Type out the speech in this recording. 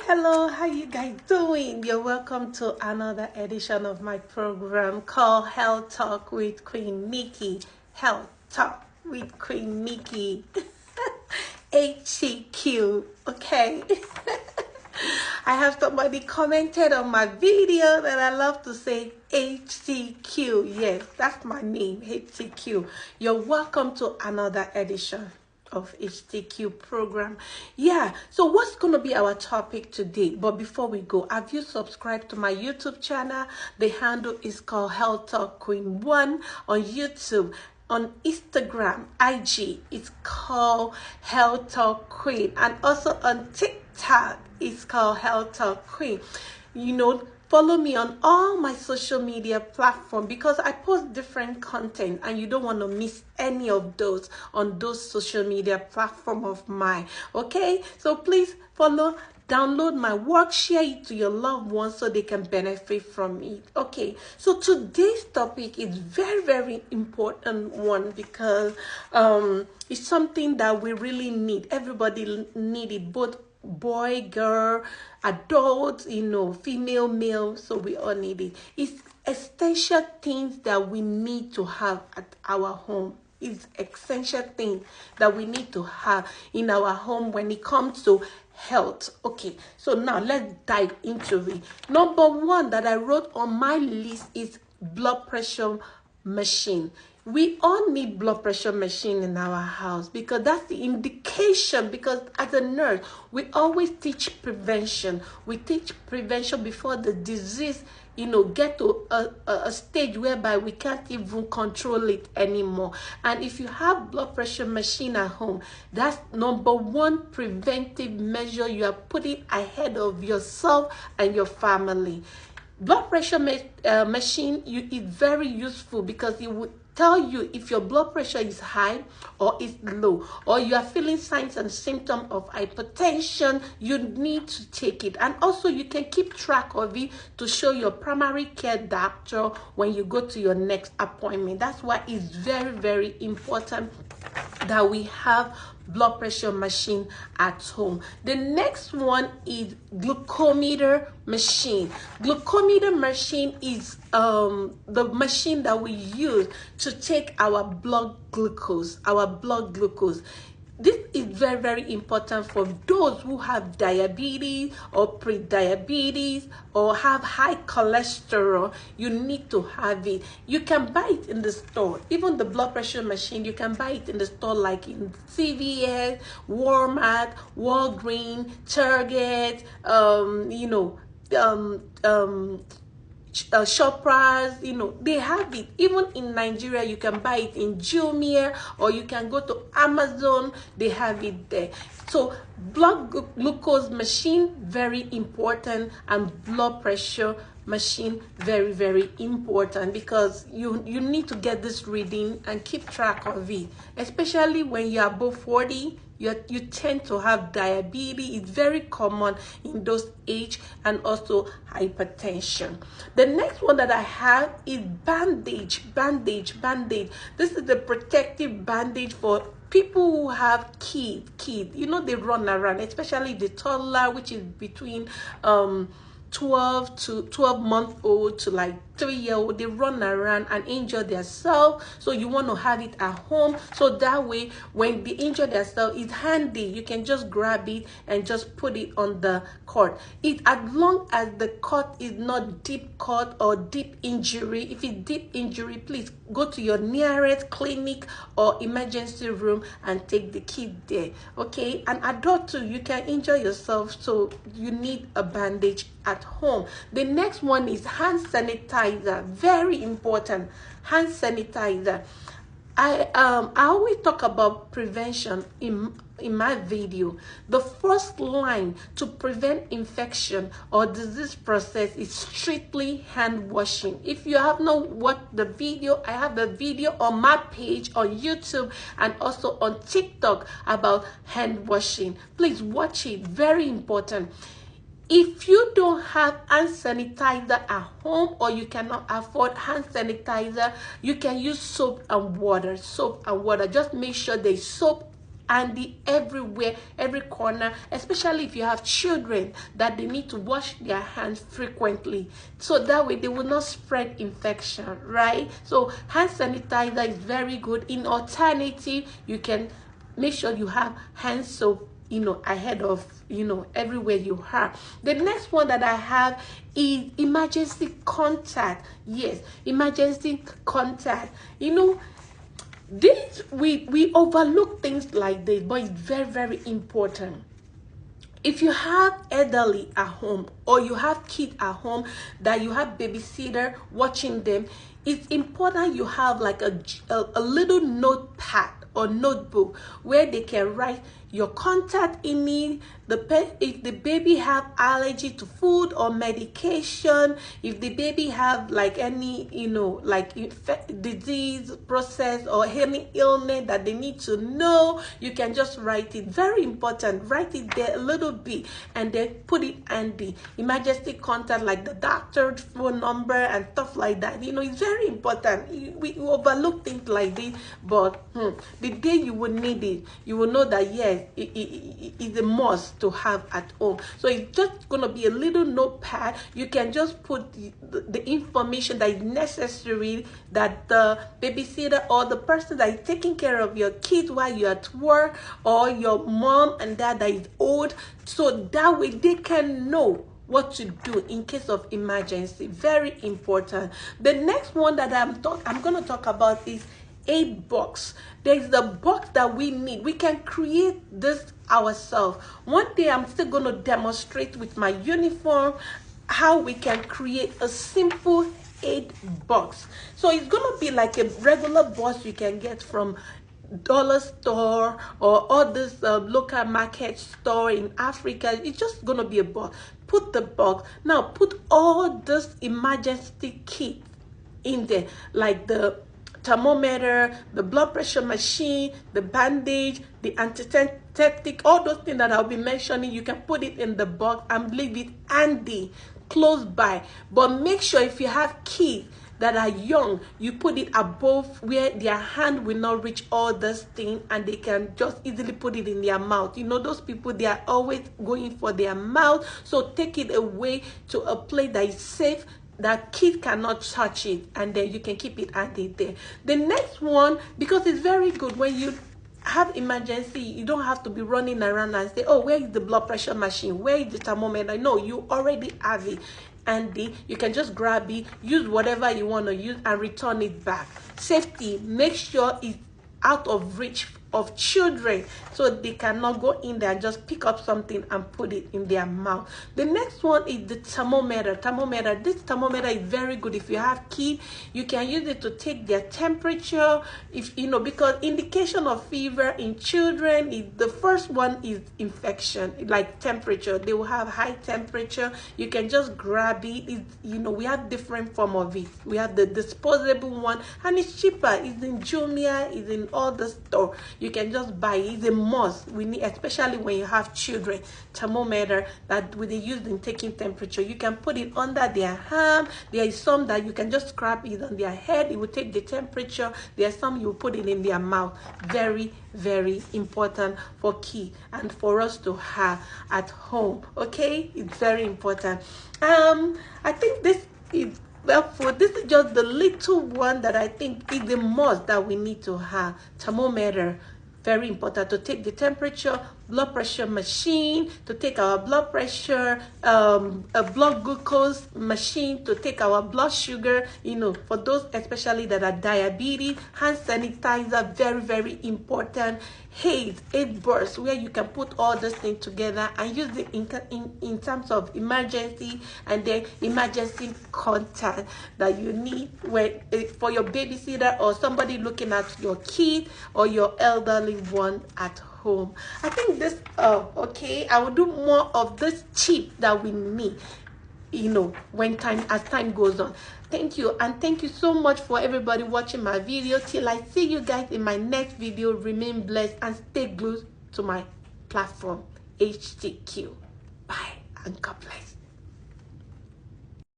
Hello, how you guys doing? You're welcome to another edition of my program called Health Talk with Queen Nikki. Health Talk with Queen Nikki. HCQ, okay? I have somebody commented on my video that I love to say HCQ. Yes, that's my name, HCQ. You're welcome to another edition of HTQ program. Yeah, so what's going to be our topic today? But before we go, have you subscribed to my YouTube channel? The handle is called Health Talk Queen 1 on YouTube. On Instagram, IG, it's called Health Talk Queen, and also on TikTok, it's called Health Talk Queen. Follow me on all my social media platforms because I post different content and you don't want to miss any of those on those social media platforms of mine. Okay, so please follow, download my work, share it to your loved ones so they can benefit from it. Okay, so today's topic is very important one because it's something that we really need. Everybody need it, both boy, girl, adults, female, male, so we all need it. It's essential things that we need to have at our home. It's essential things that we need to have in our home when it comes to health. Okay, so now let's dive into it. Number one that I wrote on my list is blood pressure machine. We all need blood pressure machine in our house because that's the indication. Because as a nurse, we always teach prevention. We teach prevention before the disease, get to a stage whereby we can't even control it anymore. And if you have blood pressure machine at home, that's number one preventive measure you are putting ahead of yourself and your family. Blood pressure machine is very useful because it would tell you if your blood pressure is high or is low, or you are feeling signs and symptoms of hypertension. You need to take it, and also you can keep track of it to show your primary care doctor when you go to your next appointment. That's why it's very important that we have blood pressure machine at home. The next one is glucometer machine. Glucometer machine is the machine that we use to take our blood glucose. This is very important for those who have diabetes or pre-diabetes or have high cholesterol. You need to have it. You can buy it in the store. Even the blood pressure machine, you can buy it in the store like in CVS, Walmart, Walgreens, Target, Shoppers, they have it. Even in Nigeria, you can buy it in Jumia, or you can go to Amazon. They have it there. So blood glucose machine, very important, and blood pressure machine, very important, because you need to get this reading and keep track of it, especially when you're above 40. You tend to have diabetes. It's very common in those age, and also hypertension. The next one that I have is bandage. This is the protective bandage for people who have kids. They run around, especially the toddler, which is between 12 month old to like 3-year-old. They run around and injure themselves, so you want to have it at home, so that way when they injure themselves, it's handy. You can just grab it and just put it on the cord. As long as the cut is not deep cut or deep injury. If it's deep injury, please go to your nearest clinic or emergency room and take the kid there. Okay, and adult too, you can injure yourself, so you need a bandage at home. The next one is hand sanitizer. Very important. Hand sanitizer. I always talk about prevention in my video. The first line to prevent infection or disease process is strictly hand washing. If you have not watched the video, I have a video on my page on YouTube and also on TikTok about hand washing. Please watch it. Very important. If you don't have hand sanitizer at home, or you cannot afford hand sanitizer, you can use soap and water. Just make sure there's soap handy everywhere, every corner, especially if you have children that they need to wash their hands frequently, so that way they will not spread infection, right? So hand sanitizer is very good. In alternative, you can make sure you have hand soap, ahead of, everywhere you are. The next one that I have is emergency contact. Yes, emergency contact. This, we overlook things like this, but it's very, very important. If you have elderly at home, or you have kids at home that you have babysitter watching them, it's important you have like a little notepad or notebook where they can write your contact in it, if the baby have allergy to food or medication, if the baby have like any disease process or any illness that they need to know, you can just write it. Very important, write it there a little bit and then put it handy. Emergency contact, like the doctor's phone number and stuff like that. It's very important. We overlook things like this, but the day you will need it, you will know that yes, it's a must to have at home. So it's just gonna be a little notepad. You can just put the information that is necessary, that the babysitter or the person that is taking care of your kids while you're at work, or your mom and dad that is old, so that way they can know what to do in case of emergency. Very important. The next one that I'm going to talk about is aid box. There's the box that we need. We can create this ourselves. One day I'm still going to demonstrate with my uniform how we can create a simple aid box. So it's going to be like a regular box you can get from dollar store or all this local market store in Africa. It's just going to be a box. Put the box. Now put all this emergency kit in there, like the thermometer, the blood pressure machine, the bandage, the antiseptic, all those things that I'll be mentioning. You can put it in the box and leave it handy, close by. But make sure if you have kids that are young, you put it above where their hand will not reach all this thing, and they can just easily put it in their mouth. Those people, they are always going for their mouth. So take it away to a place that is safe, that kids cannot touch it, and then you can keep it handy there. The next one, because it's very good when you have emergency, you don't have to be running around and say, oh, where is the blood pressure machine, where is the thermometer? No, you already have it handy. You can just grab it, use whatever you want to use, and return it back. Safety, make sure it's out of reach of children, so they cannot go in there and just pick up something and put it in their mouth. The next one is the thermometer. This thermometer is very good. If you have kids, you can use it to take their temperature. If because indication of fever in children is, the first one is infection, like temperature. They will have high temperature. You can just grab it. We have different form of it. We have the disposable one, and it's cheaper. It's in Jumia, it's in all the store. You can just buy it. It's a must. We need, especially when you have children, thermometer that they use in taking temperature. You can put it under their arm. There is some that you can just scrap it on their head. It will take the temperature. There are some you put it in their mouth. Very, very important for kids and for us to have at home. Okay, it's very important. I think this is helpful. This is just the little one that I think is the most that we need to have. Thermometer, very important to take the temperature. Blood pressure machine to take our blood pressure, a blood glucose machine to take our blood sugar, for those especially that are diabetes. Hand sanitizer, very, very important. Aid burst, where you can put all those things together and use it in terms of emergency, and then emergency contact that you need for your babysitter or somebody looking at your kid or your elderly one at home. I think this okay, I will do more of this tip that we need as time goes on. Thank you, and thank you so much for everybody watching my video. Till I see you guys in my next video, remain blessed and stay glued to my platform, HTQ. Bye and God bless.